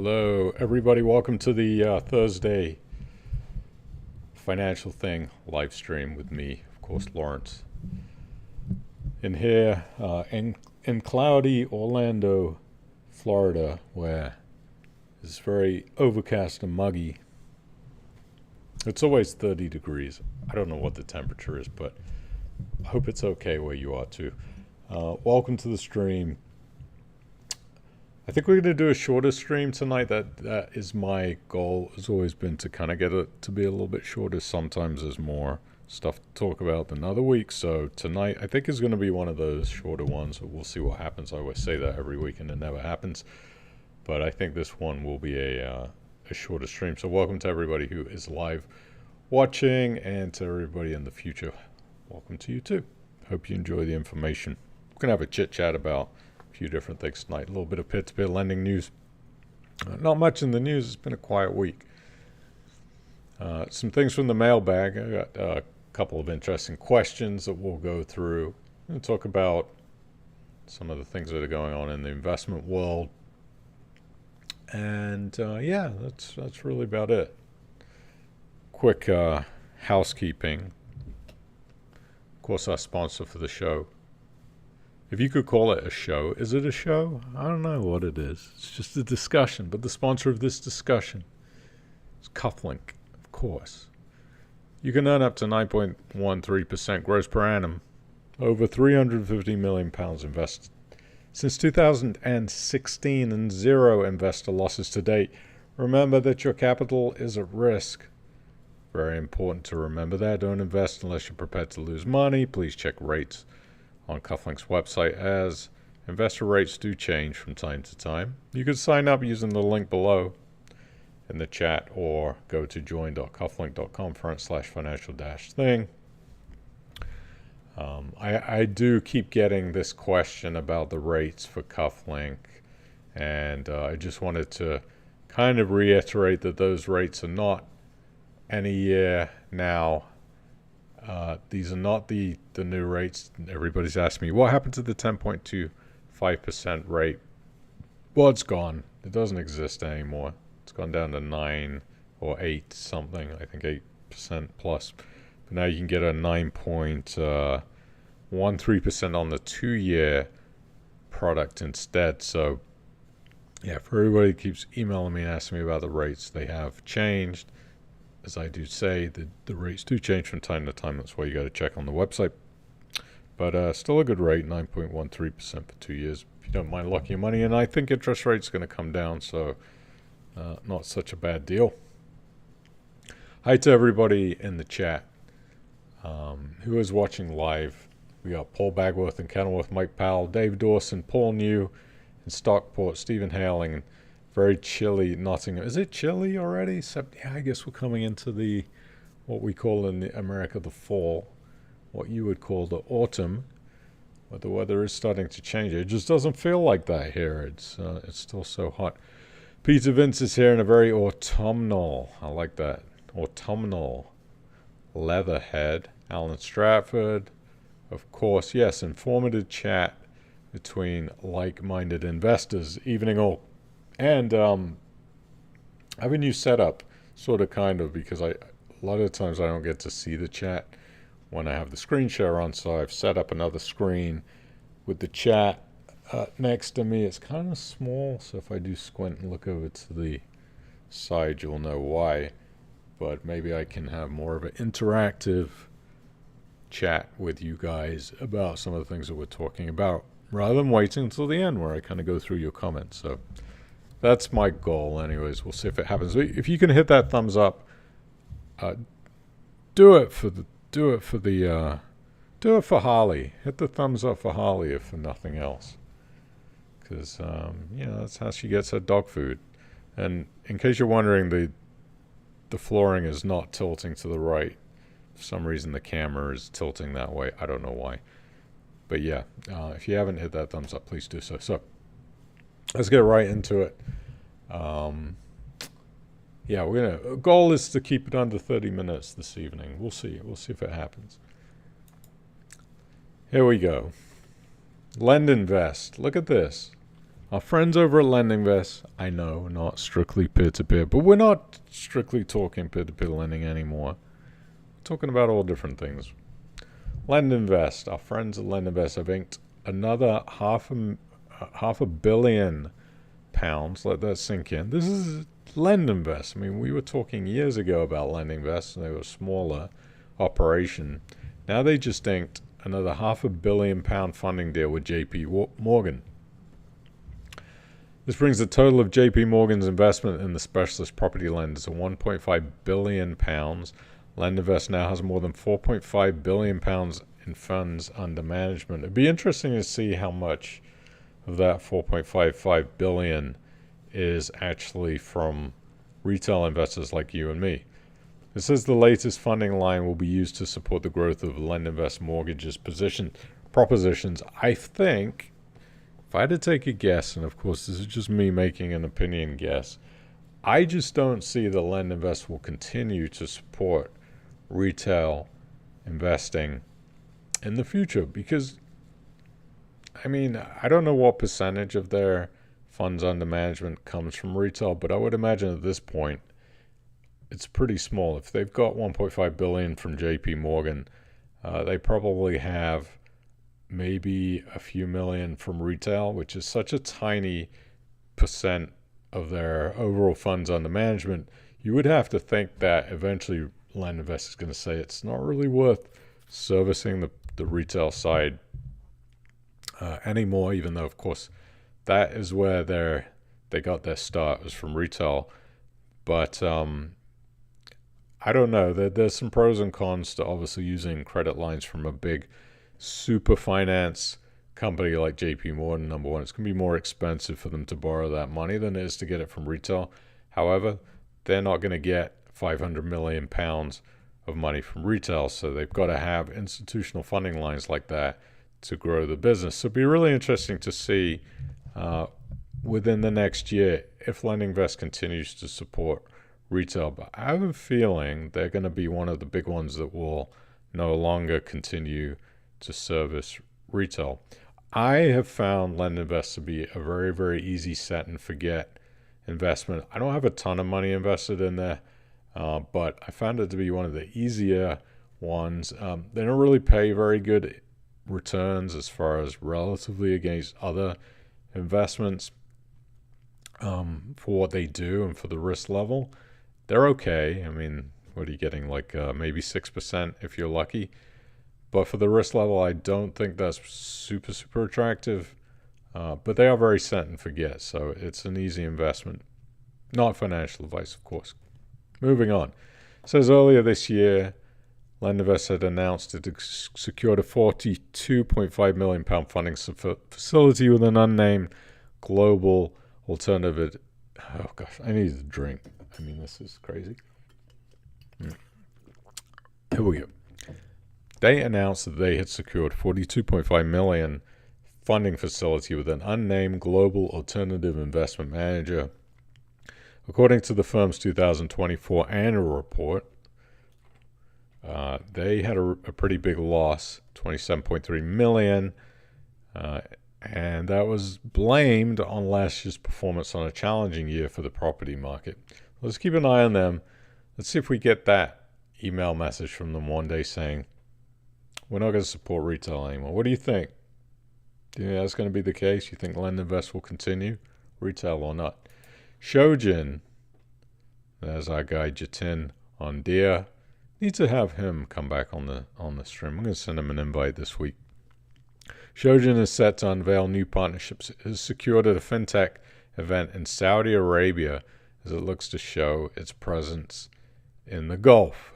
Hello, everybody. Welcome to the Thursday Financial Thing live stream with me, of course, Lawrence. In here, in cloudy Orlando, Florida, where it's very overcast and muggy. It's always 30 degrees. I don't know what the temperature is, but I hope it's okay where you are too. Welcome to the stream. I think we're going to do a shorter stream tonight. That is my goal. Has always been to kind of get it to be a little bit shorter. Sometimes there's more stuff to talk about than other weeks. So tonight I think is going to be one of those shorter ones. We'll see what happens. I always say that every week and it never happens. But I think this one will be a shorter stream. So welcome to everybody who is live watching, and to everybody in the future, welcome to you too. Hope you enjoy the information. We're going to have a chit chat about few different things tonight. A little bit of P2P lending news. Not much in the news. It's been a quiet week. Some things from the mailbag. I got a couple of interesting questions that we'll go through and talk about some of the things that are going on in the investment world. And yeah, that's really about it. Quick housekeeping. Of course, our sponsor for the show. If you could call it a show, is it a show? I don't know what it is. It's just a discussion. But the sponsor of this discussion is Cufflink, of course. You can earn up to 9.13% gross per annum, over £350 million invested since 2016, and zero investor losses to date. Remember that your capital is at risk. Very important to remember that. Don't invest unless you're prepared to lose money. Please check rates on Cufflink's website, as investor rates do change from time to time. You can sign up using the link below in the chat, or go to join.cufflink.com/financial-thing. I do keep getting this question about the rates for Cufflink, and I just wanted to kind of reiterate that those rates are not any year now. These are not the new rates. Everybody's asking me, what happened to the 10.25% rate? Well, it's gone. It doesn't exist anymore. It's gone down to 9 or 8 something. I think 8% plus. But now you can get a 9.13% on the 2-year product instead. So, yeah, for everybody who keeps emailing me and asking me about the rates, they have changed. As I do say, the rates do change from time to time. That's why you got to check on the website. But still a good rate, 9.13% for 2 years. If you don't mind locking your money in, I think interest rate's going to come down, so not such a bad deal. Hi to everybody in the chat who is watching live. We got Paul Bagworth in Kenilworth, Mike Powell, Dave Dawson, Paul New in Stockport, Stephen Haling, and very chilly Nottingham. Is it chilly already? Yeah, I guess we're coming into what we call in America the fall, what you would call the autumn, where the weather is starting to change. It just doesn't feel like that here. It's still so hot. Peter Vince is here in a very autumnal, I like that, autumnal Leatherhead. Alan Stratford, of course, yes, informative chat between like-minded investors. Evening all. And I have a new setup, sort of, kind of, because a lot of times I don't get to see the chat when I have the screen share on, so I've set up another screen with the chat next to me. It's kind of small, so if I do squint and look over to the side, you'll know why. But maybe I can have more of an interactive chat with you guys about some of the things that we're talking about, rather than waiting until the end where I kind of go through your comments. So that's my goal anyways. We'll see if it happens. If you can hit that thumbs up, do it for Holly. Hit the thumbs up for Holly, if for nothing else. Because, that's how she gets her dog food. And in case you're wondering, the flooring is not tilting to the right. For some reason the camera is tilting that way. I don't know why. But yeah, if you haven't hit that thumbs up, please do so. So let's get right into it. Yeah, goal is to keep it under 30 minutes this evening. We'll see if it happens. Here we go. LendInvest. Look at this. Our friends over at LendInvest, I know, not strictly peer-to-peer, but we're not strictly talking peer-to-peer lending anymore. We're talking about all different things. LendInvest, our friends at LendInvest have inked another half a billion pounds. Let that sink in. This is LendInvest. I mean, we were talking years ago about LendInvest, and they were a smaller operation. Now they just inked another £500 million funding deal with JP Morgan. This brings the total of JP Morgan's investment in the specialist property lenders to £1.5 billion. LendInvest now has more than £4.5 billion in funds under management. It'd be interesting to see how much of that $4.55 billion is actually from retail investors like you and me. It says the latest funding line will be used to support the growth of LendInvest mortgages propositions. I think, if I had to take a guess, and of course this is just me making an opinion guess, I just don't see that LendInvest will continue to support retail investing in the future because, I mean, I don't know what percentage of their funds under management comes from retail, but I would imagine at this point it's pretty small. If they've got $1.5 billion from JP Morgan, they probably have maybe a few million from retail, which is such a tiny percent of their overall funds under management. You would have to think that eventually LendInvest is going to say it's not really worth servicing the retail side anymore, even though, of course, that is where they got their start, was from retail. But I don't know. There's some pros and cons to obviously using credit lines from a big super finance company like JP Morgan. Number one, it's going to be more expensive for them to borrow that money than it is to get it from retail. However, they're not going to get £500 million of money from retail, so they've got to have institutional funding lines like that to grow the business. So it'd be really interesting to see within the next year if LendInvest continues to support retail. But I have a feeling they're going to be one of the big ones that will no longer continue to service retail. I have found LendInvest to be a very, very easy set and forget investment. I don't have a ton of money invested in there, but I found it to be one of the easier ones. They don't really pay very good returns as far as relatively against other investments for what they do and for the risk level. They're okay. I mean, what are you getting? Like maybe 6% if you're lucky. But for the risk level, I don't think that's super, super attractive. But they are very set and forget. So it's an easy investment. Not financial advice, of course. Moving on. It says earlier this year, LendInvest had announced it secured a £42.5 million funding facility with an unnamed global alternative. Oh, gosh, I need a drink. I mean, this is crazy. Here we go. They announced that they had secured $42.5 million funding facility with an unnamed global alternative investment manager. According to the firm's 2024 annual report, they had a pretty big loss, $27.3 million, and that was blamed on last year's performance on a challenging year for the property market. Let's keep an eye on them. Let's see if we get that email message from them one day saying, we're not going to support retail anymore. What do you think? Do you think that's going to be the case? You think LendInvest will continue, retail or not? Shojin, there's our guy Jatin on Deer. Need to have him come back on the stream. I'm going to send him an invite this week. Shojin is set to unveil new partnerships. It is secured at a fintech event in Saudi Arabia as it looks to show its presence in the Gulf.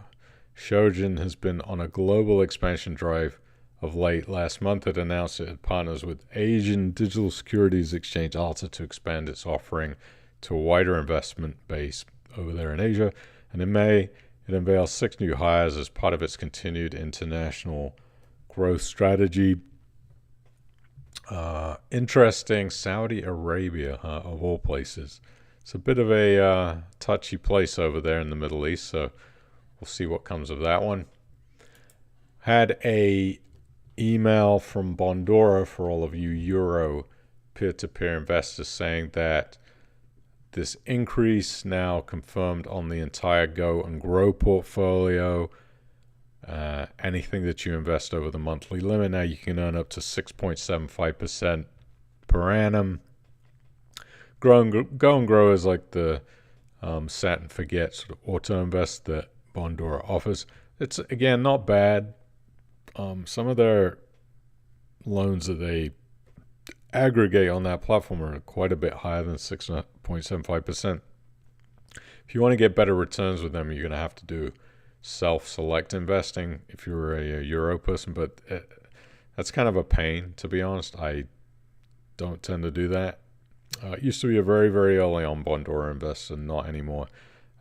Shojin has been on a global expansion drive of late. Last month, it announced it had partners with Asian digital securities exchange Alta to expand its offering to a wider investment base over there in Asia. And in May, it unveiled 6 new hires as part of its continued international growth strategy. Interesting, Saudi Arabia, of all places. It's a bit of a touchy place over there in the Middle East, so we'll see what comes of that one. Had a email from Bondora for all of you Euro peer-to-peer investors saying that this increase now confirmed on the entire Go and Grow portfolio. Anything that you invest over the monthly limit, now you can earn up to 6.75% per annum. Go and Grow is like the set and forget sort of auto invest that Bondora offers. It's, again, not bad. Some of their loans that they aggregate on that platform are quite a bit higher than 6.75%. If you want to get better returns with them, you're going to have to do self-select investing if you're a Euro person, but that's kind of a pain, to be honest. I don't tend to do that. It used to be a very, very early on Bondora investor, not anymore.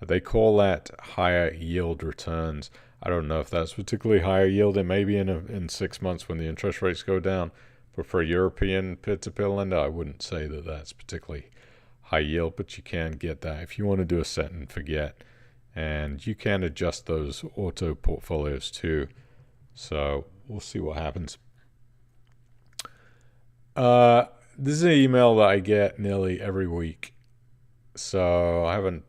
They call that higher yield returns. I don't know if that's particularly higher yield. It may be in 6 months when the interest rates go down. But for a European peer-to-peer lender, I wouldn't say that that's particularly high yield, but you can get that if you want to do a set and forget. And you can adjust those auto portfolios too. So we'll see what happens. This is an email that I get nearly every week. So I haven't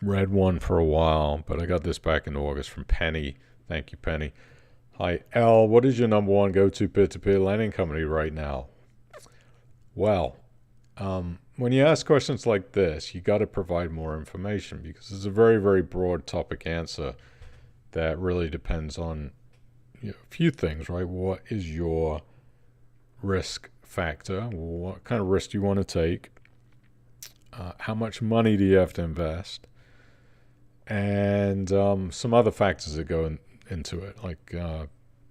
read one for a while, but I got this back in August from Penny. Thank you, Penny. Hi, L. What is your number one go-to peer-to-peer lending company right now? Well, when you ask questions like this, you got to provide more information because it's a very, very broad topic answer that really depends on a few things, right? What is your risk factor? What kind of risk do you want to take? How much money do you have to invest? And some other factors that go into it. Like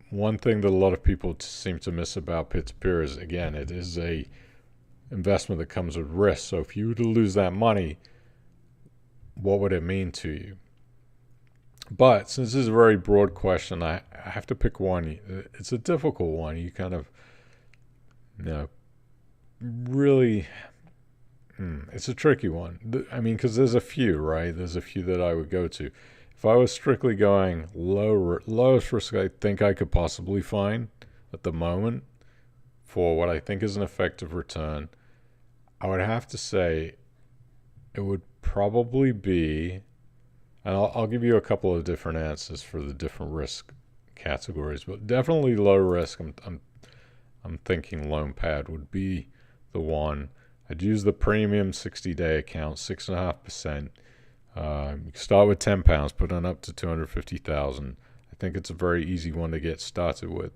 one thing that a lot of people seem to miss about peer-to-peer is, again, it is a investment that comes with risk. So if you were to lose that money, what would it mean to you? But since this is a very broad question, I have to pick one. It's a difficult one. You kind of, really, it's a tricky one. I mean, because there's a few, right? There's a few that I would go to. If I was strictly going lowest risk I think I could possibly find at the moment for what I think is an effective return, I would have to say it would probably be, and I'll give you a couple of different answers for the different risk categories, but definitely low risk. I'm thinking LoanPad would be the one. I'd use the premium 60-day account, 6.5%. You can start with £10, put on up to 250,000. I think it's a very easy one to get started with.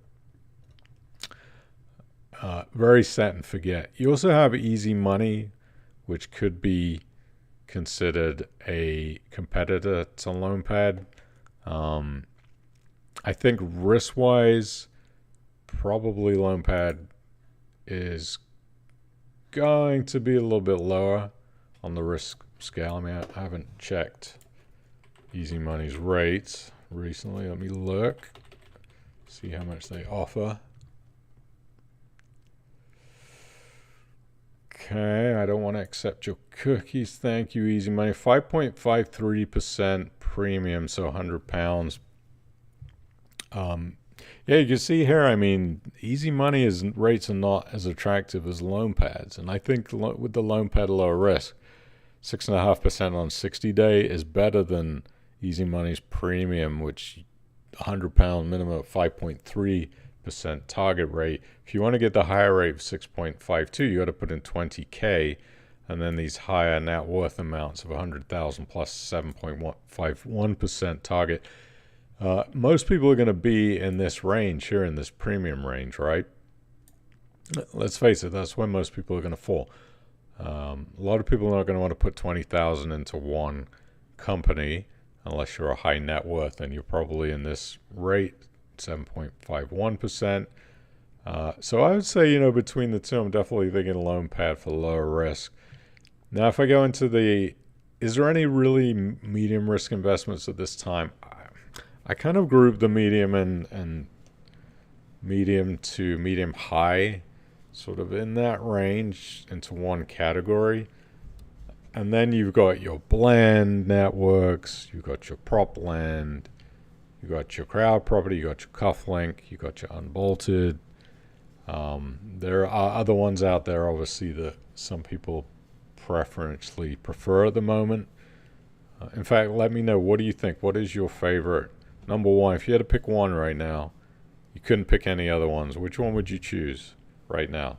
Very set and forget. You also have Easy Money, which could be considered a competitor to LoanPad. I think risk-wise, probably LoanPad is going to be a little bit lower on the risk scale. I mean, I haven't checked Easy Money's rates recently. Let me look, see how much they offer. Okay, I don't want to accept your cookies. Thank you, Easy Money. 5.53% premium, so £100. Yeah, you can see here, I mean, Easy Money rates are not as attractive as LoanPads. And I think with the LoanPad low risk, 6.5% on 60-day is better than Easy Money's premium, which £100 minimum of 5.3% target rate. If you want to get the higher rate of 6.52, you got to put in 20K, and then these higher net worth amounts of 100,000 plus 7.51% target. Most people are going to be in this range here, in this premium range, right? Let's face it, that's when most people are going to fall. A lot of people are not going to want to put 20,000 into one company unless you're a high net worth, and you're probably in this rate, 7.51%. So I would say, between the two, I'm definitely thinking LoanPad for lower risk. Now, if I go into is there any really medium risk investments at this time? I kind of group the medium and medium to medium high, sort of in that range, into one category. And then you've got your blend networks, you've got your prop lend, you got your crowd property, you got your cufflink, you got your unbolted. There are other ones out there, obviously, that some people preferentially prefer at the moment. In fact, let me know, what do you think? What is your favorite? Number one, if you had to pick one right now, you couldn't pick any other ones, which one would you choose right now?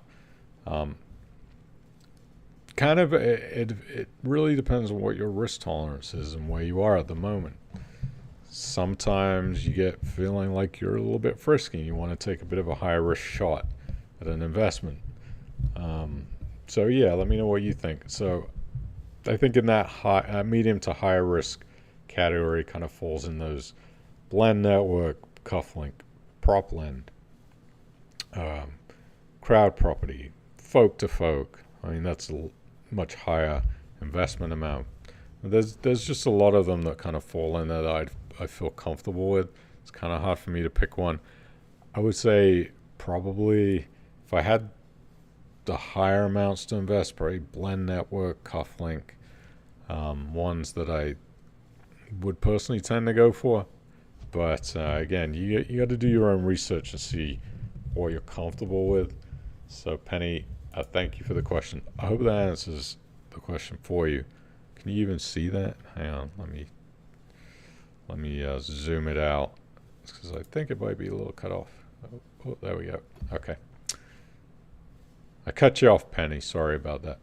It really depends on what your risk tolerance is and where you are at the moment. Sometimes you get feeling like you're a little bit frisky. You want to take a bit of a higher risk shot at an investment. So yeah, let me know what you think. So I think in that medium to higher risk category kind of falls in those blend network, cufflink, prop lend, crowd property, folk to folk. I mean, that's a much higher investment amount. There's just a lot of them that kind of fall in there that I feel comfortable with. It's kind of hard for me to pick one. I would say probably if I had the higher amounts to invest, probably blend network, cufflink, ones that I would personally tend to go for. But again, you got to do your own research and see what you're comfortable with. So Penny, thank you for the question. I hope that answers the question for you. Can you even see that? Hang on, let me zoom it out, because I think it might be a little cut off. Oh, there we go. Okay. I cut you off, Penny. Sorry about that.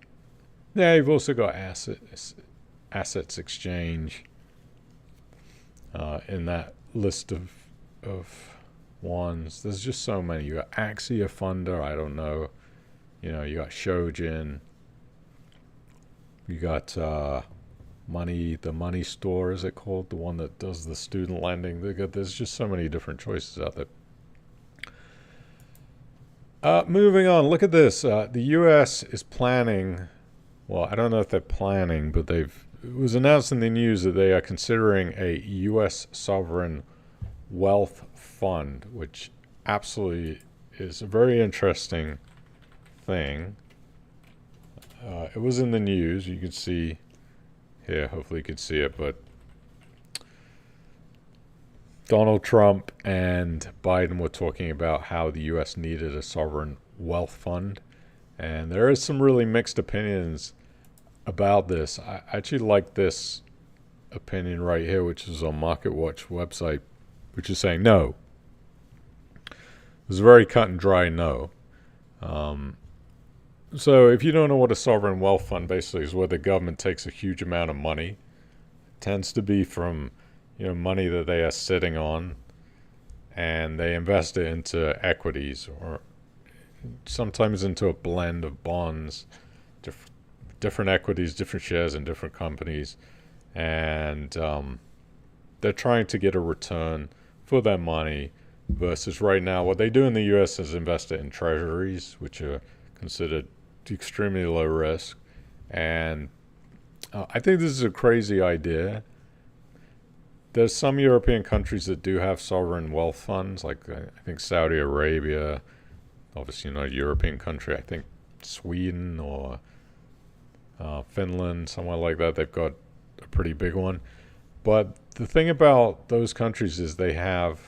Yeah, you've also got assets exchange in that list of ones. There's just so many. You got Axia Funder. I don't know. You got Shojin. You got the money store, is it called? The one that does the student lending. There's just so many different choices out there. Moving on, look at this. The U.S. is planning, well, I don't know if they're planning, but it was announced in the news that they are considering a U.S. sovereign wealth fund, which absolutely is a very interesting thing. It was in the news. You can see here, hopefully you can see it, but Donald Trump and Biden were talking about how the U.S. needed a sovereign wealth fund. And there is some really mixed opinions about this. I actually like this opinion right here, which is on MarketWatch website, which is saying no. It's a very cut and dry no. So if you don't know what a sovereign wealth fund basically is, where the government takes a huge amount of money, it tends to be from money that they are sitting on, and they invest it into equities or sometimes into a blend of bonds, different equities, different shares in different companies, and they're trying to get a return for their money. Versus right now, what they do in the U.S. is invest it in treasuries, which are considered extremely low risk. And I think this is a crazy idea. There's some European countries that do have sovereign wealth funds, like I think Saudi Arabia, obviously not a European country. I think Sweden or Finland, somewhere like that, they've got a pretty big one. But the thing about those countries is they have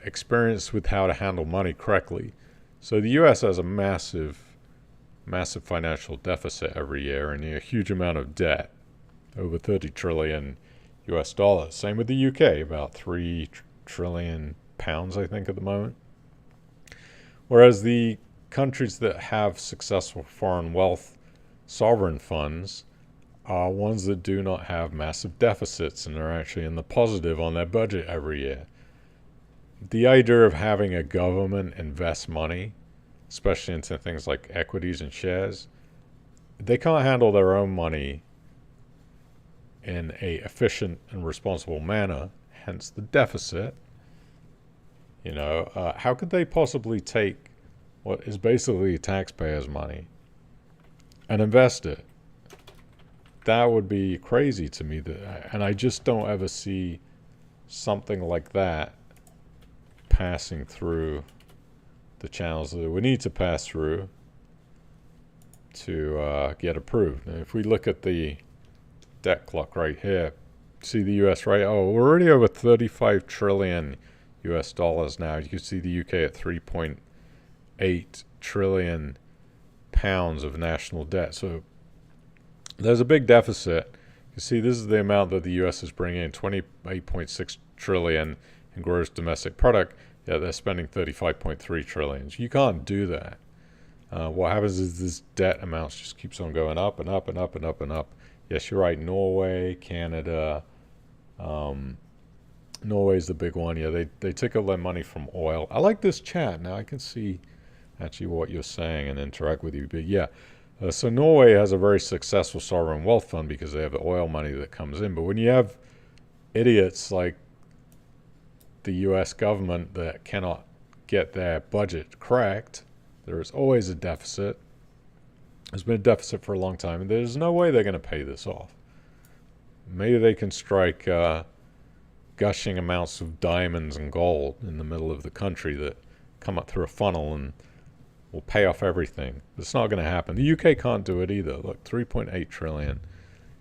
experience with how to handle money correctly. So the U.S. has a massive financial deficit every year and a huge amount of debt, over 30 trillion US dollars. Same with the UK, about 3 trillion pounds, I think, at the moment. Whereas the countries that have successful foreign wealth sovereign funds are ones that do not have massive deficits and are actually in the positive on their budget every year. The idea of having a government invest money, especially into things like equities and shares, they can't handle their own money in a efficient and responsible manner, hence the deficit. How could they possibly take what is basically taxpayers' money and invest it? That would be crazy to me, and I just don't ever see something like that passing through the channels that we need to pass through to get approved. Now, if we look at the debt clock right here, see the US, right? Oh, we're already over 35 trillion US dollars now. You can see the UK at 3.8 trillion pounds of national debt. So there's a big deficit. You see, this is the amount that the U.S. is bringing in, 28.6 trillion in gross domestic product. Yeah, they're spending 35.3 trillion. You can't do that. What happens is this debt amounts just keeps on going up and up and up and up and up. Yes, you're right. Norway, Canada. Norway's the big one. Yeah, they take all their money from oil. I like this chat. Now I can see actually what you're saying and interact with you. But yeah, so Norway has a very successful sovereign wealth fund because they have the oil money that comes in. But when you have idiots like the U.S. government that cannot get their budget cracked, there is always a deficit. There's been a deficit for a long time, and there's no way they're going to pay this off. Maybe they can strike gushing amounts of diamonds and gold in the middle of the country that come up through a funnel and will pay off everything. It's not going to happen. The UK can't do it either. Look, 3.8 trillion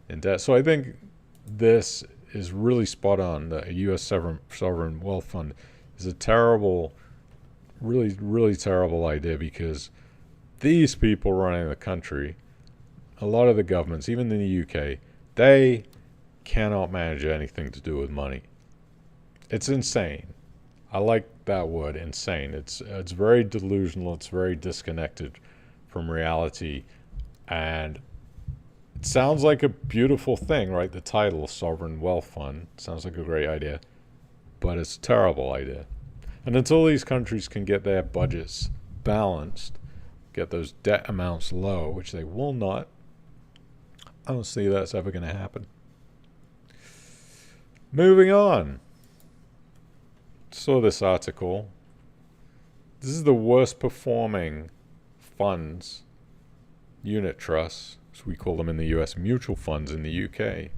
in debt. So I think this is really spot on. The U.S. sovereign wealth fund is a terrible, really, really terrible idea because these people running the country, a lot of the governments, even in the UK, they cannot manage anything to do with money. It's insane. I like that word, insane. It's very delusional. It's very disconnected from reality. And it sounds like a beautiful thing, right? The title, Sovereign Wealth Fund, sounds like a great idea. But it's a terrible idea. And until these countries can get their budgets balanced, get those debt amounts low, which they will not, I don't see that's ever going to happen. Moving on. Saw this article. This is the worst performing funds, unit trusts, as we call them in the US, mutual funds in the UK.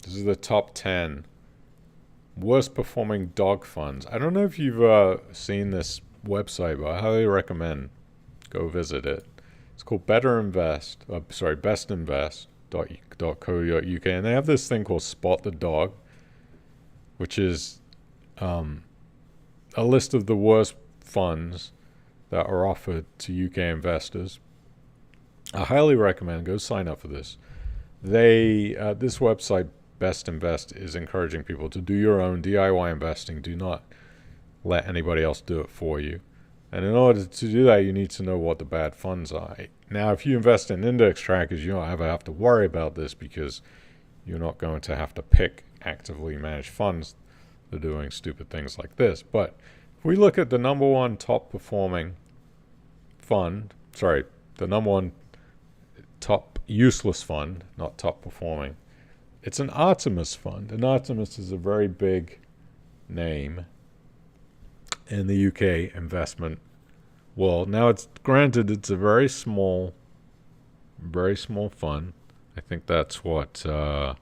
This is the top 10 worst performing dog funds. I don't know if you've seen this website, but I highly recommend go visit it. It's called bestinvest.co.uk, and they have this thing called Spot the Dog, which is a list of the worst funds that are offered to UK investors. I highly recommend go sign up for this. This website, Best Invest, is encouraging people to do your own DIY investing. Do not let anybody else do it for you. And in order to do that, you need to know what the bad funds are. Now, if you invest in index trackers, you don't ever have to worry about this because you're not going to have to pick actively managed funds that are doing stupid things like this. But if we look at the number one top performing fund, the number one top useless fund, not top performing, it's an Artemis fund. And Artemis is a very big name in the UK investment world. Now, it's granted it's a very small fund. I think that's what 100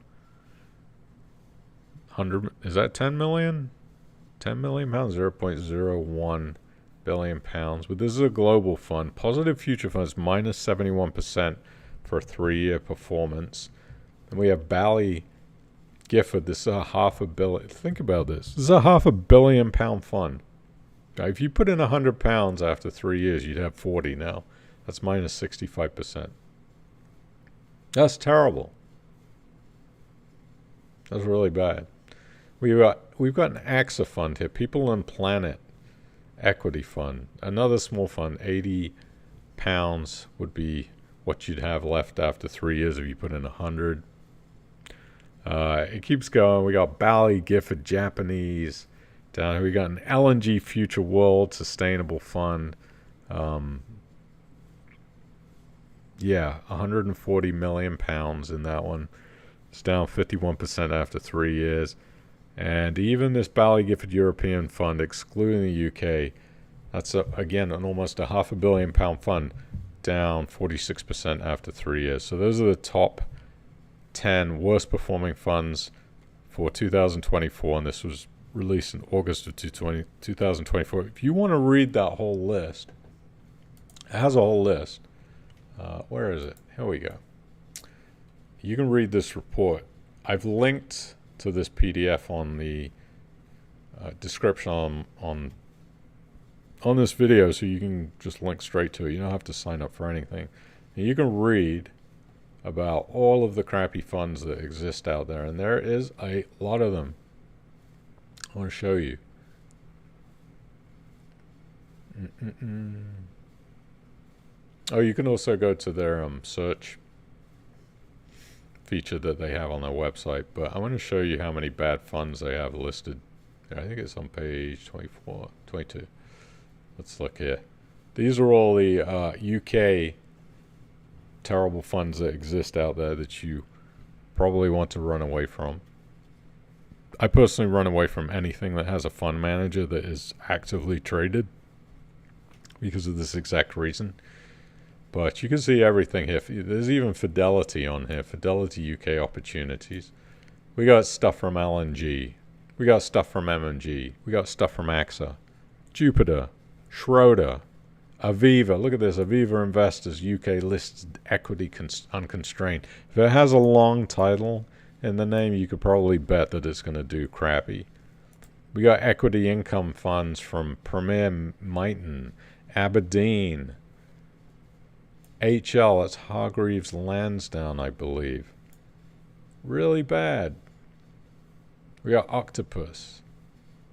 is that 10 million? 10 million pounds, 0.01 billion pounds. But this is a global fund. Positive future funds minus 71% for a 3-year performance. And we have Bally Gifford. This is a $500 million. Think about this. This is a £500 million fund. Now, if you put in £100 after 3 years, you'd have 40 now. That's minus 65%. That's terrible. That's really bad. We've got an AXA fund here, People and Planet Equity Fund. Another small fund, £80 would be what you'd have left after 3 years if you put in 100. It keeps going. We got Bally Gifford Japanese. Down here we got an LNG Future World Sustainable Fund. £140 million in that one. It's down 51% after 3 years. And even this Bally Gifford European Fund, excluding the UK, that's again an almost a £500 million fund, down 46% after 3 years. So those are the top 10 worst performing funds for 2024, and this was released in August of 2024. If you want to read that whole list, it has a whole list. Where is it? Here we go. You can read this report. I've linked to this PDF on the description on on this video so you can just link straight to it. You don't have to sign up for anything. And you can read about all of the crappy funds that exist out there, and there is a lot of them. I want to show you. Oh, you can also go to their search feature that they have on their website, but I want to show you how many bad funds they have listed. I think it's on page 24, 22. Let's look here. These are all the UK terrible funds that exist out there that you probably want to run away from. I personally run away from anything that has a fund manager that is actively traded because of this exact reason. But you can see everything here. There's even Fidelity on here. Fidelity UK Opportunities. We got stuff from LNG. We got stuff from M&G. We got stuff from AXA. Jupiter. Schroeder. Aviva. Look at this. Aviva Investors UK listed equity unconstrained. If it has a long title in the name, you could probably bet that it's going to do crappy. We got equity income funds from Premier Miton. Aberdeen. HL, that's Hargreaves Lansdowne, I believe. Really bad. We got Octopus,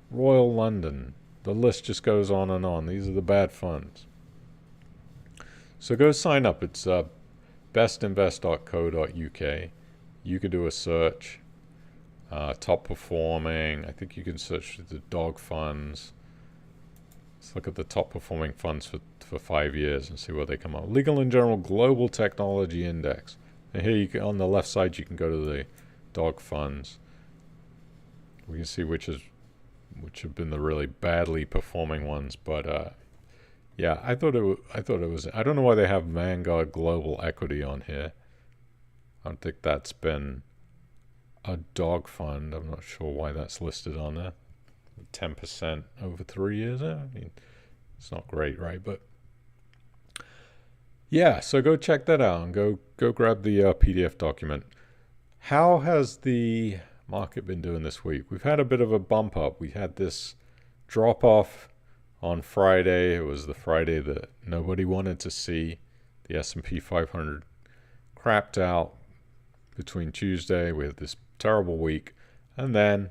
Royal London. The list just goes on and on. These are the bad funds. So go sign up. It's bestinvest.co.uk. You could do a search. Top performing. I think you can search the dog funds. Let's look at the top performing funds for 5 years and see what they come up. Legal and General Global Technology Index. And here you can, on the left side, you can go to the dog funds. We can see which have been the really badly performing ones. But yeah, I thought it was. I don't know why they have Vanguard Global Equity on here. I don't think that's been a dog fund. I'm not sure why that's listed on there. 10% over 3 years. I mean, it's not great, right? But yeah, so go check that out and go grab the PDF document. How has the market been doing this week? We've had a bit of a bump up. We had this drop off on Friday. It was the Friday that nobody wanted to see. The S&P 500 crapped out between Tuesday. We had this terrible week, and then,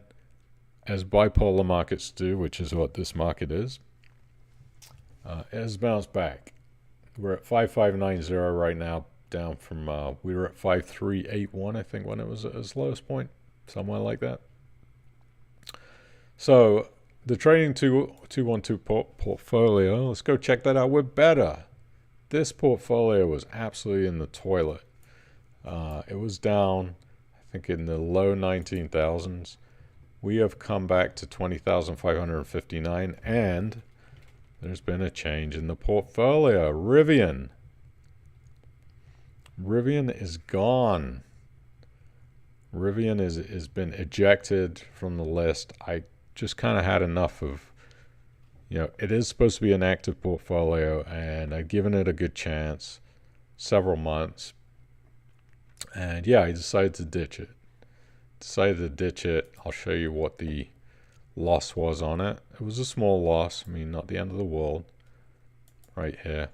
as bipolar markets do, which is what this market is, it has bounced back. We're at 5590 right now, down from we were at 5381, I think, when it was at its lowest point, somewhere like that. So the trading 212 portfolio, let's go check that out. We're better. This portfolio was absolutely in the toilet. It was down, I think, in the low 19,000s. We have come back to 20,559, and there's been a change in the portfolio. Rivian is gone. Rivian has been ejected from the list. I just kind of had enough of, it is supposed to be an active portfolio, and I'd given it a good chance, several months. And yeah, I decided to ditch it. I'll show you what the loss was on it. It was a small loss. I mean, not the end of the world. Right here.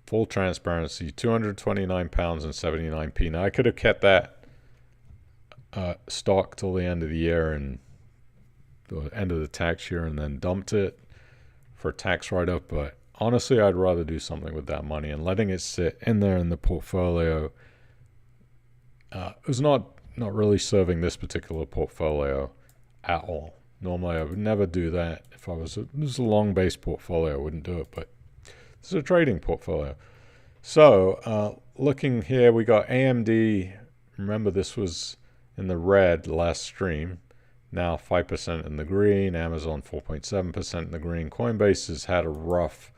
Full transparency, £229.79. Now, I could have kept that stock till the end of the year and the end of the tax year and then dumped it for tax write-up. But honestly, I'd rather do something with that money, and letting it sit in there in the portfolio was not really serving this particular portfolio at all. Normally, I would never do that. If this is a long-based portfolio, I wouldn't do it, but this is a trading portfolio. So, looking here, we got AMD. Remember, this was in the red last stream. Now 5% in the green. Amazon 4.7% in the green. Coinbase has had a rough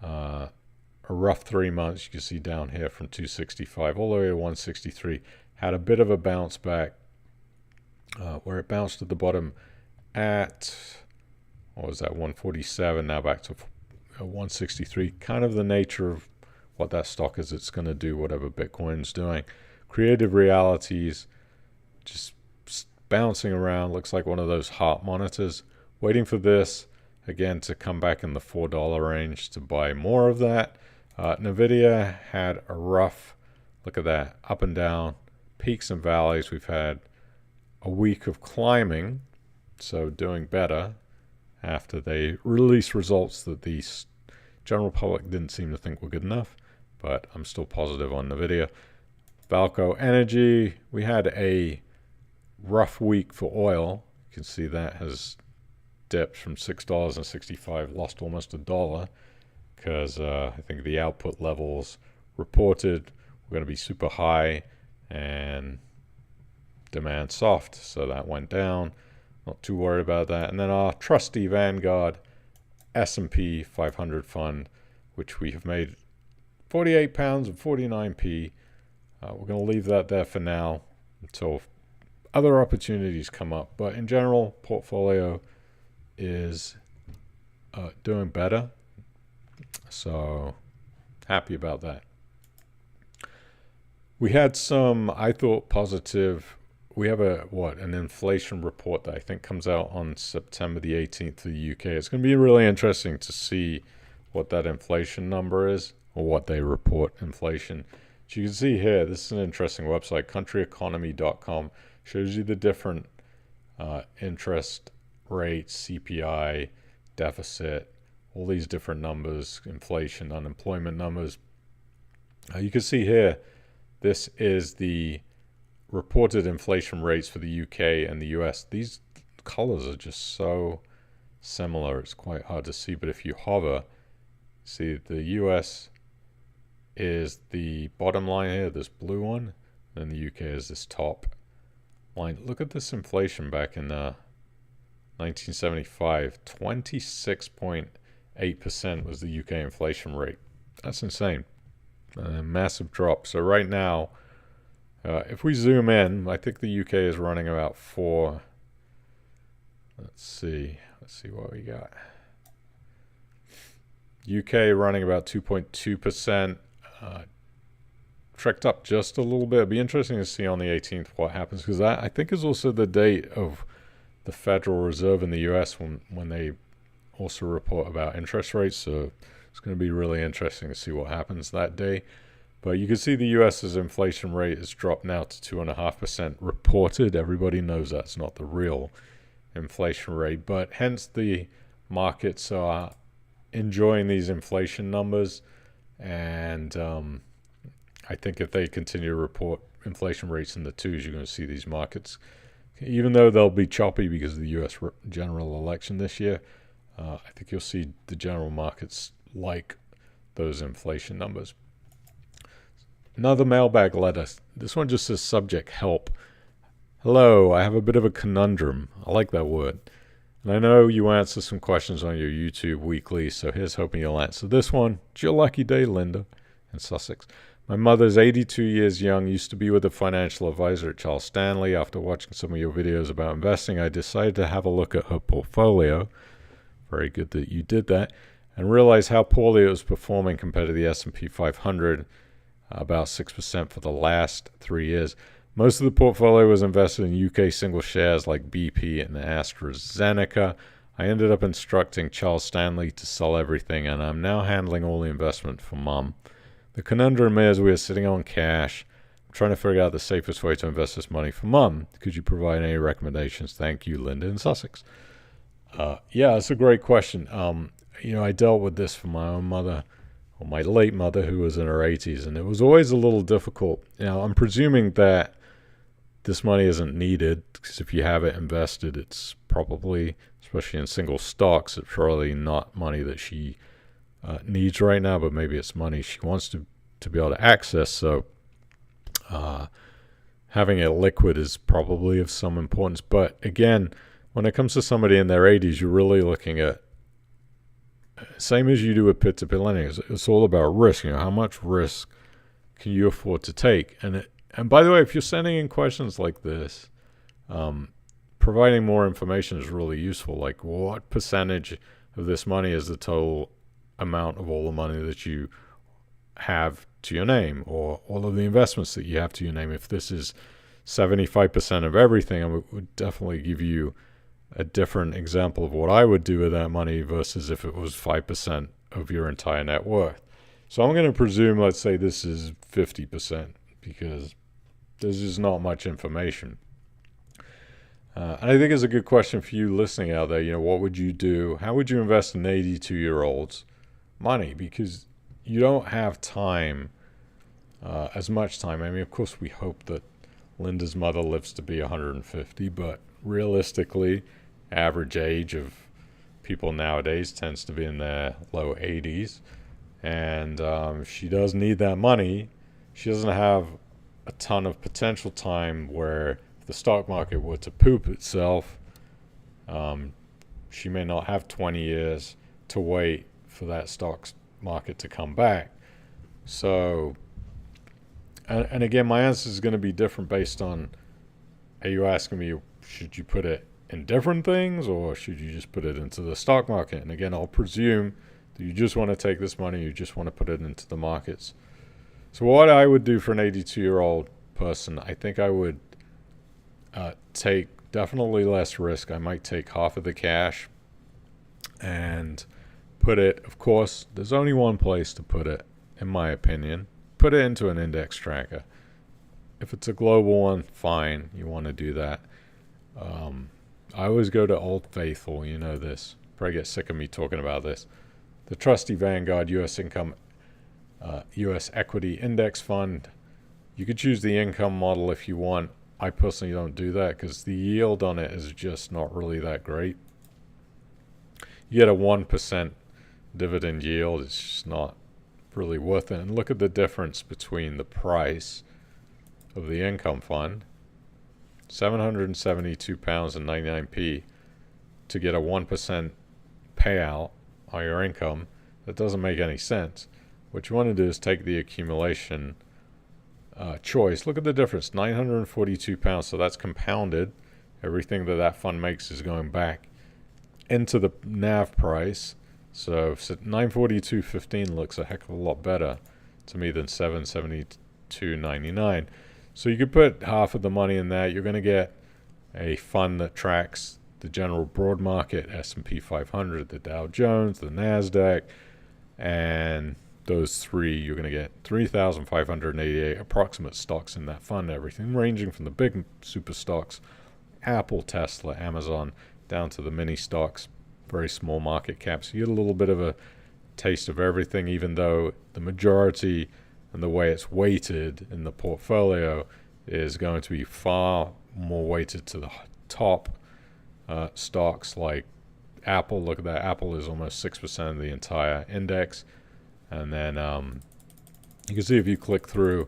3 months. You can see down here from 265 all the way to 163. Had a bit of a bounce back where it bounced at the bottom at, what was that, 147, now back to 163. Kind of the nature of what that stock is. It's going to do whatever Bitcoin's doing. Creative Realities just bouncing around. Looks like one of those heart monitors. Waiting for this. again to come back in the $4 range to buy more of that. Nvidia had a rough, look at that, up and down, peaks and valleys. We've had a week of climbing, so doing better after they released results that the general public didn't seem to think were good enough, but I'm still positive on Nvidia. Valco Energy, we had a rough week for oil. You can see that has dipped from $6.65, lost almost $1, because I think the output levels reported were going to be super high and demand soft, so that went down. Not too worried about that. And then our trusty Vanguard S&P 500 fund, which we have made £48 and 49p. We're going to leave that there for now until other opportunities come up. But in general, portfolio is doing better. So happy about that. We had some, I thought, positive. We have an inflation report that I think comes out on September the 18th for the UK. It's going to be really interesting to see what that inflation number is, or what they report inflation. As you can see here, this is an interesting website, countryeconomy.com. Shows you the different interest rates, CPI, deficit, all these different numbers, inflation, unemployment numbers. You can see here, this is the reported inflation rates for the UK and the US. These colors are just so similar, it's quite hard to see, but if you hover, see the US is the bottom line here, this blue one, and the UK is this top line. Look at this inflation back in 1975, 26.8% was the UK inflation rate. That's insane. A massive drop. So right now, if we zoom in, I think the UK is running about 4. Let's see what we got. UK running about 2.2%. Trekked up just a little bit. It'll be interesting to see on the 18th what happens, because that, I think, is also the date of the Federal Reserve in the US when they also report about interest rates. So it's going to be really interesting to see what happens that day. But you can see the US's inflation rate has dropped now to 2.5% reported. Everybody knows that's not the real inflation rate, but hence the markets are enjoying these inflation numbers. And I think if they continue to report inflation rates in the 2s, you're going to see these markets, even though they'll be choppy because of the US general election this year, I think you'll see the general markets like those inflation numbers. Another mailbag letter. This one just says subject help. Hello, I have a bit of a conundrum. I like that word. And I know you answer some questions on your YouTube weekly, so here's hoping you'll answer this one. It's your lucky day, Linda, in Sussex. My mother's 82 years young, used to be with a financial advisor at Charles Stanley. After watching some of your videos about investing, I decided to have a look at her portfolio. Very good that you did that. And realized how poorly it was performing compared to the S&P 500, about 6% for the last 3 years. Most of the portfolio was invested in UK single shares like BP and AstraZeneca. I ended up instructing Charles Stanley to sell everything, and I'm now handling all the investment for Mum. The conundrum is we are sitting on cash. I'm trying to figure out the safest way to invest this money for Mum. Could you provide any recommendations? Thank you, Linda in Sussex. Yeah, that's a great question. I dealt with this for my own mother, or my late mother, who was in her 80s, and it was always a little difficult. Now, I'm presuming that this money isn't needed, because if you have it invested, it's probably, especially in single stocks, it's probably not money that she needs right now, but maybe it's money she wants to be able to access. So having it liquid is probably of some importance. But again, when it comes to somebody in their 80s, you're really looking at, same as you do with P2P lending, it's all about risk. How much risk can you afford to take? And by the way, if you're sending in questions like this, providing more information is really useful. Like, what percentage of this money is the total amount of all the money that you have to your name, or all of the investments that you have to your name? If this is 75% of everything, I would definitely give you a different example of what I would do with that money versus if it was 5% of your entire net worth. So I'm going to presume, let's say this is 50%, because there's just not much information. And I think it's a good question for you listening out there. What would you do? How would you invest in 82-year-old's money? Because you don't have time, as much time. I mean, of course, we hope that Linda's mother lives to be 150, but realistically, average age of people nowadays tends to be in their low 80s. And she does need that money. She doesn't have a ton of potential time where if the stock market were to poop itself, she may not have 20 years to wait for that stock market to come back. So, and again, my answer is going to be different based on, are you asking me, should you put it in different things or should you just put it into the stock market? And again, I'll presume that you just want to take this money, you just want to put it into the markets. So what I would do for an 82-year-old person, I think I would take definitely less risk. I might take half of the cash and put it, of course, there's only one place to put it, in my opinion. Put it into an index tracker. If it's a global one, fine, you want to do that. I always go to Old Faithful, you know this. Probably get sick of me talking about this. The Trusty Vanguard U.S. Income, U.S. Equity Index Fund. You could choose the income model if you want. I personally don't do that because the yield on it is just not really that great. You get a 1% dividend yield. It's just not really worth it. And look at the difference between the price of the income fund, £772.99 to get a 1% payout on your income. That doesn't make any sense. What you want to do is take the accumulation choice. Look at the difference, £942. So that's compounded. Everything that fund makes is going back into the NAV price. So 942.15 looks a heck of a lot better to me than 772.99. So you could put half of the money in that. You're going to get a fund that tracks the general broad market, S&P 500, the Dow Jones, the NASDAQ, and those three, you're going to get 3,588 approximate stocks in that fund, everything ranging from the big super stocks, Apple, Tesla, Amazon, down to the mini stocks, very small market caps. You get a little bit of a taste of everything, even though the majority and the way it's weighted in the portfolio is going to be far more weighted to the top stocks like Apple. Look at that. Apple is almost 6% of the entire index. And then you can see if you click through,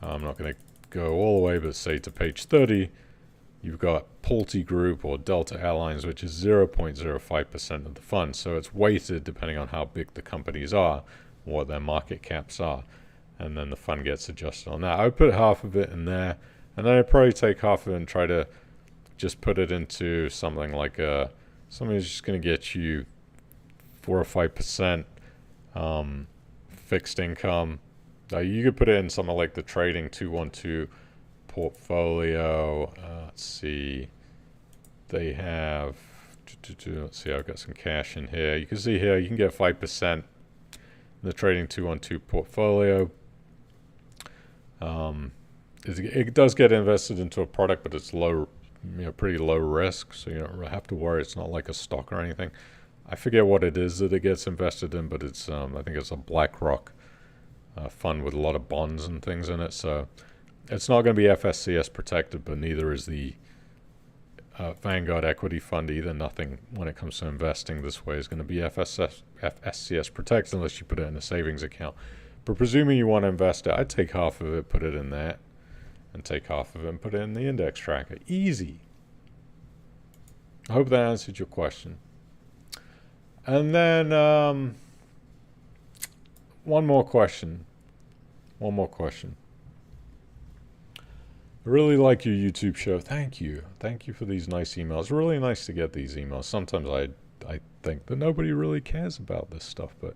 I'm not going to go all the way, but say to page 30, you've got Pulte Group or Delta Airlines, which is 0.05% of the fund. So it's weighted depending on how big the companies are, what their market caps are. And then the fund gets adjusted on that. I would put half of it in there, and then I'd probably take half of it and try to just put it into something like something that's just going to get you 4 or 5% fixed income. You could put it in something like the Trading 212 portfolio. Let's see. They have, let's see, I've got some cash in here. You can see here, you can get 5% in the Trading 212 portfolio. It does get invested into a product, but it's low, pretty low risk, so you don't really have to worry. It's not like a stock or anything. I forget what it is that it gets invested in, but it's I think it's a BlackRock fund with a lot of bonds and things in it. So it's not going to be FSCS protected, but neither is the Vanguard Equity Fund either. Nothing when it comes to investing this way is going to be FSCS protected unless you put it in a savings account. But presuming you want to invest it, I'd take half of it, put it in that, and take half of it and put it in the index tracker. Easy. I hope that answered your question. And then one more question. I really like your YouTube show. Thank you. Thank you for these nice emails. Really nice to get these emails. Sometimes I think that nobody really cares about this stuff, but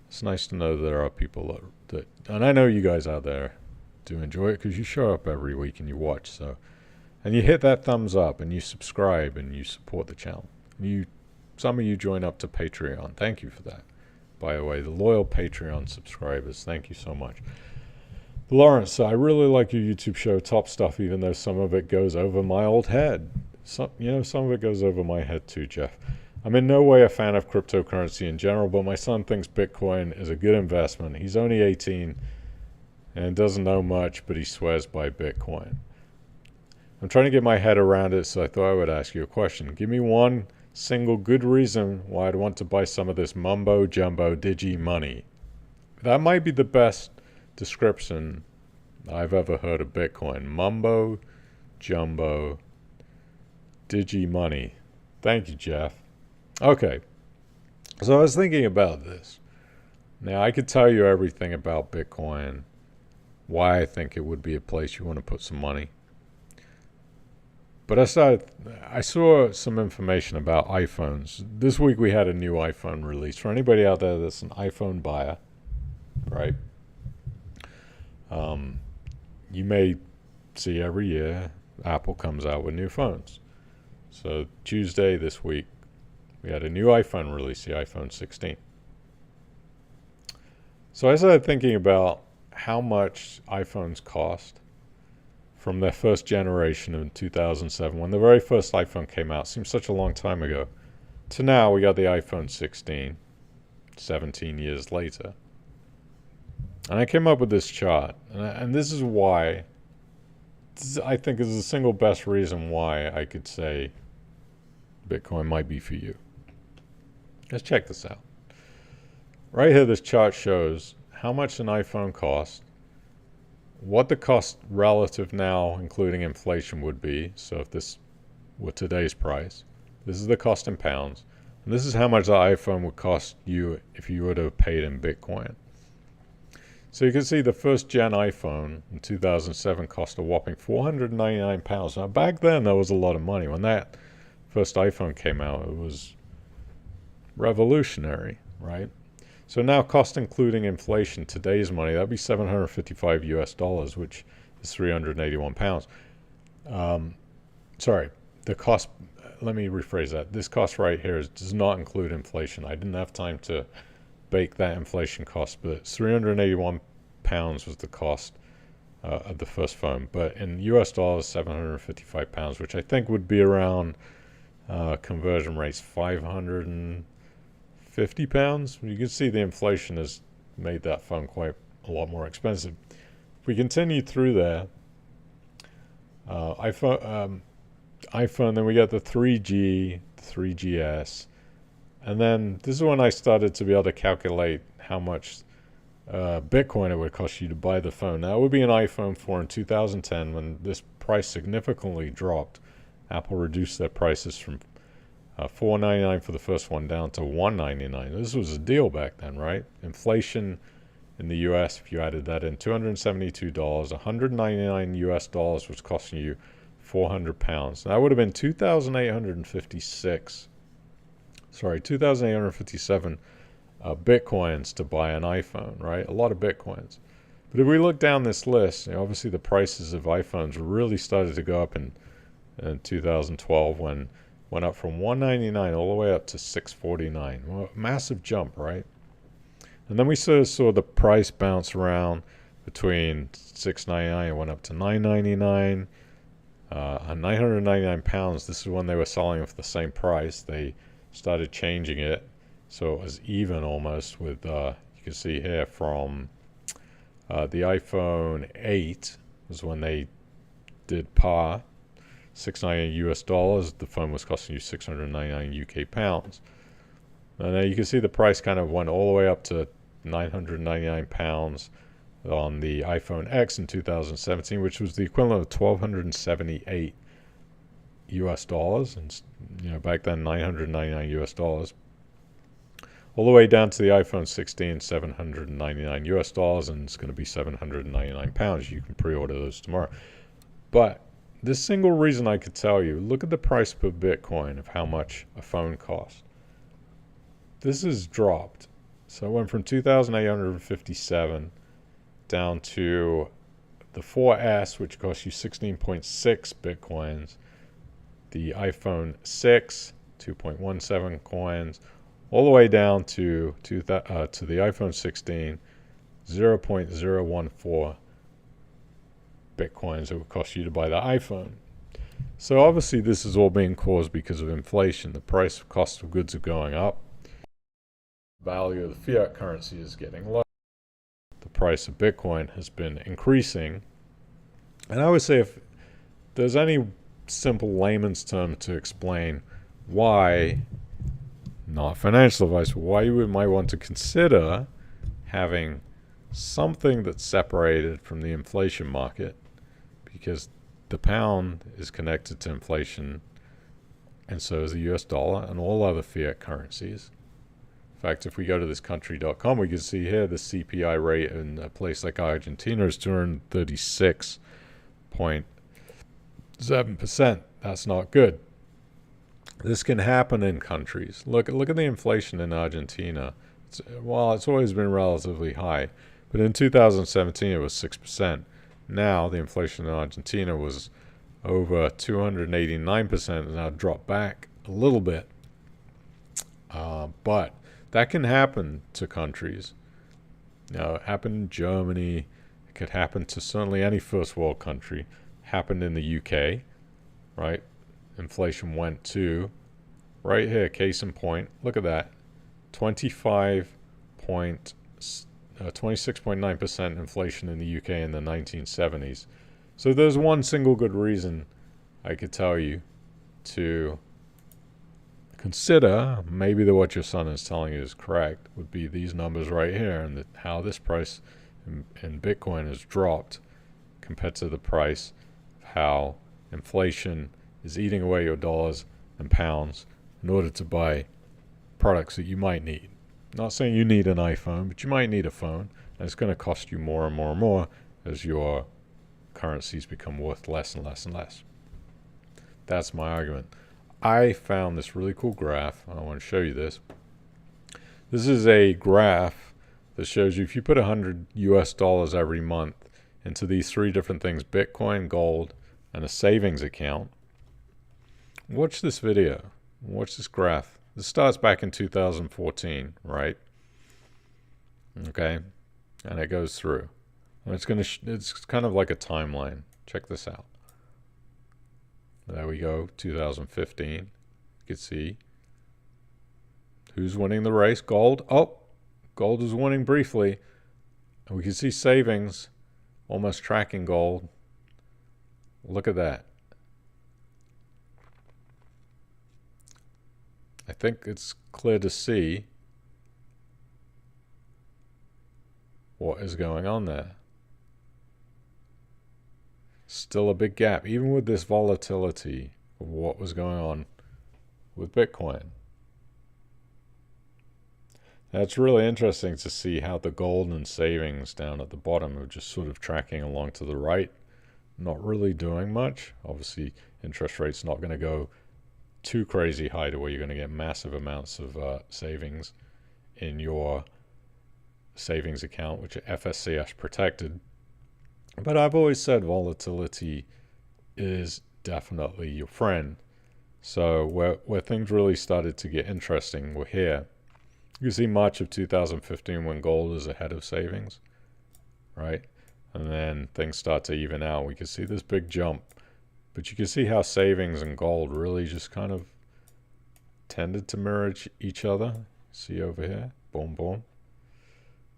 it's nice to know there are people that and I know you guys out there do enjoy it because you show up every week and you watch. So and you hit that thumbs up and you subscribe and you support the channel. Some of you join up to Patreon. Thank you for that. By the way, the loyal Patreon subscribers, thank you so much. Lawrence, I really like your YouTube show, Top Stuff, even though some of it goes over my old head. Some of it goes over my head too, Jeff. I'm in no way a fan of cryptocurrency in general, but my son thinks Bitcoin is a good investment. He's only 18 and doesn't know much, but he swears by Bitcoin. I'm trying to get my head around it, so I thought I would ask you a question. Give me one single good reason why I'd want to buy some of this mumbo jumbo digi money. That might be the best description I've ever heard of Bitcoin. Mumbo jumbo digi money. Thank you, Jeff. Okay, so I was thinking about this. Now, I could tell you everything about Bitcoin, why I think it would be a place you want to put some money. But I saw some information about iPhones. This week we had a new iPhone release. For anybody out there that's an iPhone buyer, right? You may see every year Apple comes out with new phones. So Tuesday this week, we had a new iPhone release, the iPhone 16. So I started thinking about how much iPhones cost from their first generation in 2007, when the very first iPhone came out. Seems such a long time ago. To now, we got the iPhone 16, 17 years later. And I came up with this chart. And this is why, I think is the single best reason why I could say Bitcoin might be for you. Let's check this out. Right here, this chart shows how much an iPhone costs, what the cost relative now, including inflation, would be. So if this were today's price, this is the cost in pounds. And this is how much the iPhone would cost you if you would have paid in Bitcoin. So you can see the first gen iPhone in 2007 cost a whopping £499. Now back then, that was a lot of money. When that first iPhone came out, it was revolutionary, right? So now cost including inflation, today's money, that'd be $755, which is 381 pounds. Sorry, the cost, let me rephrase that. This cost right here does not include inflation. I didn't have time to bake that inflation cost, but 381 pounds was the cost of the first phone. But in US dollars, 755 pounds, which I think would be around conversion rates, 550 pounds. You can see the inflation has made that phone quite a lot more expensive. If we continue through there, iPhone, then we got the 3G, the 3GS, and then this is when I started to be able to calculate how much Bitcoin it would cost you to buy the phone. Now, it would be an iPhone 4 in 2010 when this price significantly dropped. Apple reduced their prices from $499 for the first one down to $199. This was a deal back then, right? Inflation in the US, if you added that in, $272, $199 US dollars was costing you 400 pounds. That would have been 2,857 Bitcoins to buy an iPhone, right? A lot of Bitcoins. But if we look down this list, obviously the prices of iPhones really started to go up in 2012 when went up from $199 all the way up to $649. Well, massive jump, right? And then we sort of saw the price bounce around between $699 and went up to $999. On 999 pounds, this is when they were selling it for the same price. They started changing it so it was even almost with, you can see here from the iPhone 8 was when they did par. $699 US dollars, the phone was costing you 699 UK pounds. And then you can see the price kind of went all the way up to 999 pounds on the iPhone X in 2017, which was the equivalent of 1,278 US dollars. And, back then, 999 US dollars. All the way down to the iPhone 16, 799 US dollars, and it's going to be 799 pounds. You can pre-order those tomorrow. But this single reason I could tell you, look at the price per Bitcoin of how much a phone costs. This has dropped. So it went from 2,857 down to the 4S, which costs you 16.6 Bitcoins, the iPhone 6, 2.17 coins, all the way down to the iPhone 16, 0.014 Bitcoins it would cost you to buy the iPhone. So obviously this is all being caused because of inflation. The price of cost of goods are going up. The value of the fiat currency is getting low. The price of Bitcoin has been increasing. And I would say if there's any simple layman's term to explain why, not financial advice, but why you might want to consider having something that's separated from the inflation market, because the pound is connected to inflation, and so is the US dollar and all other fiat currencies. In fact, if we go to this country.com, we can see here the CPI rate in a place like Argentina is 236.7%. That's not good. This can happen in countries. Look at the inflation in Argentina. It's always been relatively high, but in 2017 it was 6%. Now the inflation in Argentina was over 289%, and now dropped back a little bit. But that can happen to countries. Now, it happened in Germany. It could happen to certainly any first world country. Happened in the UK, right? Inflation went to, right here, case in point. Look at that, 26.9% inflation in the UK in the 1970s. So there's one single good reason I could tell you to consider maybe that what your son is telling you is correct, would be these numbers right here, and how this price in Bitcoin has dropped compared to the price of how inflation is eating away your dollars and pounds in order to buy products that you might need. Not saying you need an iPhone, but you might need a phone, and it's going to cost you more and more and more as your currencies become worth less and less and less. That's my argument. I found this really cool graph. I want to show you this. This is a graph that shows you if you put $100 every month into these three different things: Bitcoin, gold, and a savings account. Watch this video. Watch this graph. This starts back in 2014, right? Okay, and it goes through. And it's it's kind of like a timeline. Check this out. There we go, 2015. You can see who's winning the race. Gold. Oh, gold is winning briefly. And we can see savings almost tracking gold. Look at that. I think it's clear to see what is going on there. Still a big gap, even with this volatility of what was going on with Bitcoin. That's really interesting to see how the gold and savings down at the bottom are just sort of tracking along to the right, not really doing much. Obviously, interest rates not going to go too crazy high to where you're going to get massive amounts of savings in your savings account, which are FSCS protected. But I've always said volatility is definitely your friend. So where things really started to get interesting were here. You see March of 2015 when gold is ahead of savings, right? And then things start to even out. We can see this big jump. But you can see how savings and gold really just kind of tended to mirror each other. See over here? Boom, boom.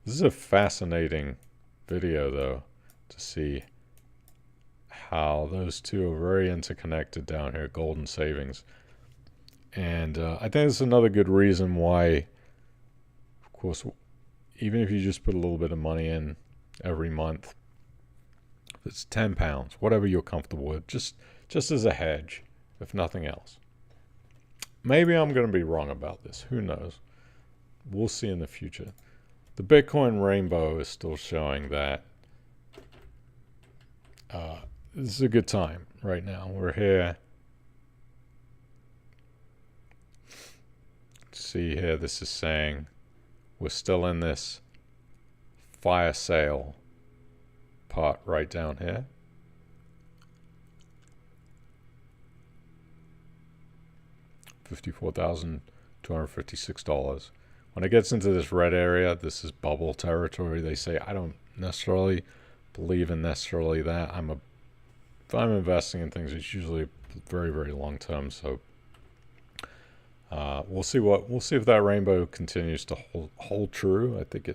This is a fascinating video, though, to see how those two are very interconnected down here, gold and savings. And I think it's another good reason why, of course, even if you just put a little bit of money in every month, if it's £10, whatever you're comfortable with, just as a hedge, if nothing else. Maybe I'm going to be wrong about this. Who knows? We'll see in the future. The Bitcoin rainbow is still showing that this is a good time right now. We're here. See here, this is saying we're still in this fire sale part right down here. $54,256. When it gets into this red area, this is bubble territory. They say I don't necessarily believe in necessarily that. If I'm investing in things, it's usually very, very long term. So we'll see if that rainbow continues to hold true. I think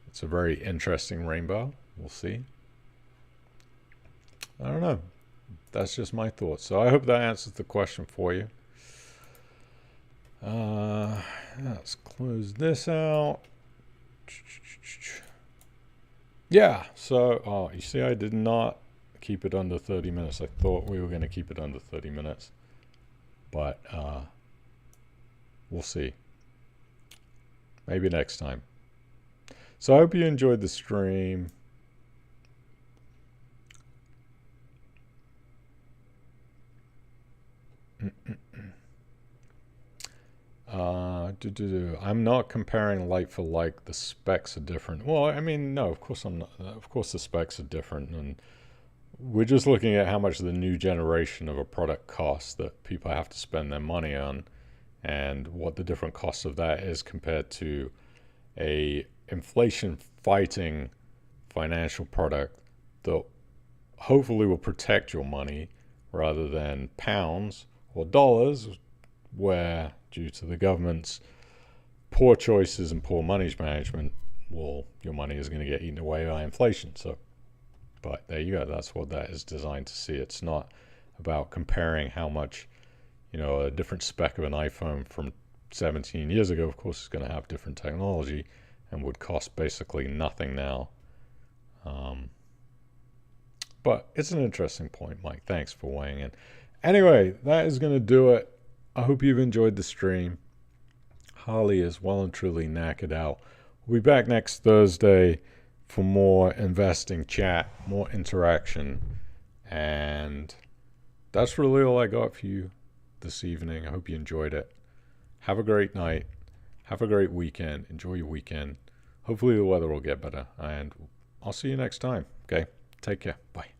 it's a very interesting rainbow. We'll see. I don't know. That's just my thoughts. So I hope that answers the question for you. Let's close this out. Yeah, so you see I did not keep it under 30 minutes. I thought we were going to keep it under 30 minutes, but we'll see. Maybe next time. So I hope you enjoyed the stream. I'm not comparing like for like. The specs are different. Well, I mean, no, of course I'm not. Of course the specs are different, and we're just looking at how much the new generation of a product costs that people have to spend their money on, and what the different costs of that is compared to a inflation fighting financial product that hopefully will protect your money rather than pounds or dollars, where due to the government's poor choices and poor money management, well, your money is going to get eaten away by inflation. So, but there you go. That's what that is designed to see. It's not about comparing how much, a different spec of an iPhone from 17 years ago, of course, is going to have different technology and would cost basically nothing now. But it's an interesting point, Mike. Thanks for weighing in. Anyway, that is going to do it. I hope you've enjoyed the stream. Harley is well and truly knackered out. We'll be back next Thursday for more investing chat, more interaction. And that's really all I got for you this evening. I hope you enjoyed it. Have a great night. Have a great weekend. Enjoy your weekend. Hopefully the weather will get better. And I'll see you next time. Okay? Take care. Bye.